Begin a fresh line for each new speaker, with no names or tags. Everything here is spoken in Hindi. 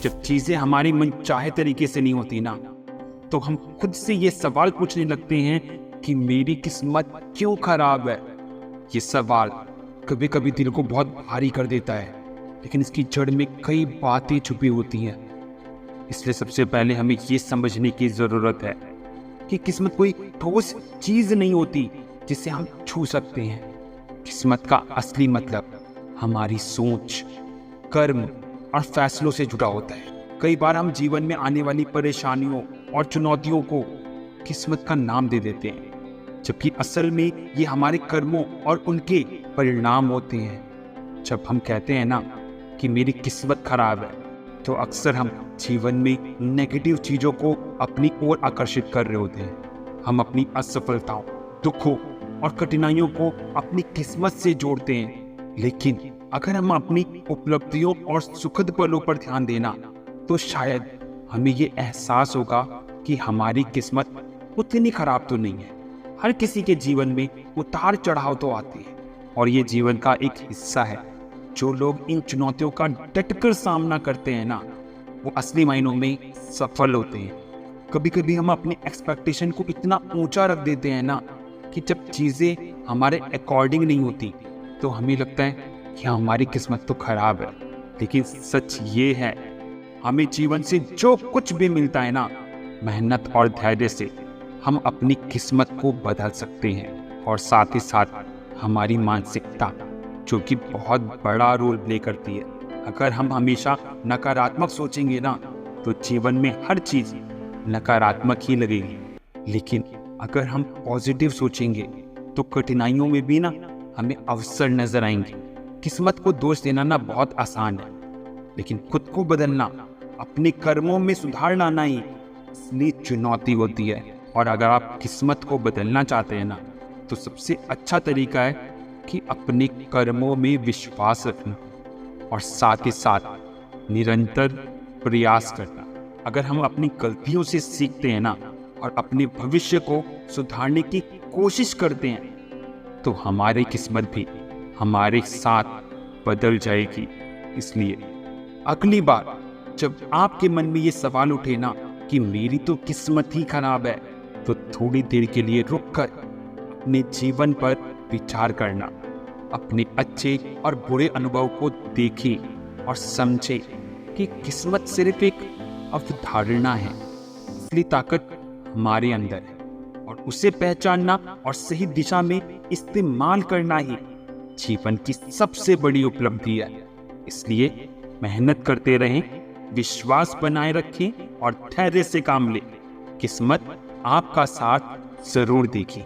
जब चीजें हमारी मन चाहे तरीके से नहीं होती ना, तो हम खुद से ये सवाल पूछने लगते हैं कि मेरी किस्मत क्यों खराब है। ये सवाल कभी कभी दिल को बहुत भारी कर देता है, लेकिन इसकी जड़ में कई बातें छुपी होती हैं। इसलिए सबसे पहले हमें ये समझने की जरूरत है कि किस्मत कोई ठोस चीज नहीं होती जिसे हम छू सकते हैं। किस्मत का असली मतलब हमारी सोच, कर्म और फैसलों से जुड़ा होता है। कई बार हम जीवन में आने वाली परेशानियों और चुनौतियों को किस्मत का नाम दे देते हैं, जबकि असल में ये हमारे कर्मों और उनके परिणाम होते हैं। जब हम कहते हैं ना कि मेरी किस्मत खराब है, तो अक्सर हम जीवन में नेगेटिव चीजों को अपनी ओर आकर्षित कर रहे होते हैं। हम अपनी असफलताओं, दुखों और कठिनाइयों को अपनी किस्मत से जोड़ते हैं। लेकिन अगर हम अपनी उपलब्धियों और सुखद पलों पर ध्यान देना, तो शायद हमें ये एहसास होगा कि हमारी किस्मत उतनी खराब तो नहीं है। हर किसी के जीवन में उतार चढ़ाव तो आते हैं, और ये जीवन का एक हिस्सा है। जो लोग इन चुनौतियों का डटकर सामना करते हैं ना, वो असली मायनों में सफल होते हैं। कभी कभी हम अपने एक्सपेक्टेशन को इतना ऊंचा रख देते हैं ना, कि जब चीजें हमारे अकॉर्डिंग नहीं होती, तो हमें लगता है कि हमारी किस्मत तो खराब है। लेकिन सच ये है, हमें जीवन से जो कुछ भी मिलता है ना, मेहनत और धैर्य से हम अपनी किस्मत को बदल सकते हैं। और साथ ही साथ हमारी मानसिकता, जो कि बहुत बड़ा रोल प्ले करती है। अगर हम हमेशा नकारात्मक सोचेंगे ना, तो जीवन में हर चीज नकारात्मक ही लगेगी। लेकिन अगर हम पॉजिटिव सोचेंगे, तो कठिनाइयों में भी ना हमें अवसर नजर आएंगे। किस्मत को दोष देना ना बहुत आसान है, लेकिन खुद को बदलना, अपने कर्मों में सुधार लाना ही असली चुनौती होती है। और अगर आप किस्मत को बदलना चाहते हैं ना, तो सबसे अच्छा तरीका है कि अपने कर्मों में विश्वास रखना और साथ ही साथ निरंतर प्रयास करना। अगर हम अपनी गलतियों से सीखते हैं ना, और अपने भविष्य को सुधारने की कोशिश करते हैं, तो हमारी किस्मत भी हमारे साथ बदल जाएगी। इसलिए अगली बार जब आपके मन में ये सवाल उठे ना कि मेरी तो किस्मत ही खराब है, तो थोड़ी देर के लिए रुककर अपने जीवन पर विचार करना, अपने अच्छे और बुरे अनुभव को देखें और समझें कि किस्मत सिर्फ एक अवधारणा है। असली ताकत हमारे अंदर है, और उसे पहचानना और सही दिशा में इस्तेमाल करना ही जीवन की सबसे बड़ी उपलब्धि है। इसलिए मेहनत करते रहें, विश्वास बनाए रखें और धैर्य से काम लें। किस्मत आपका साथ जरूर देगी।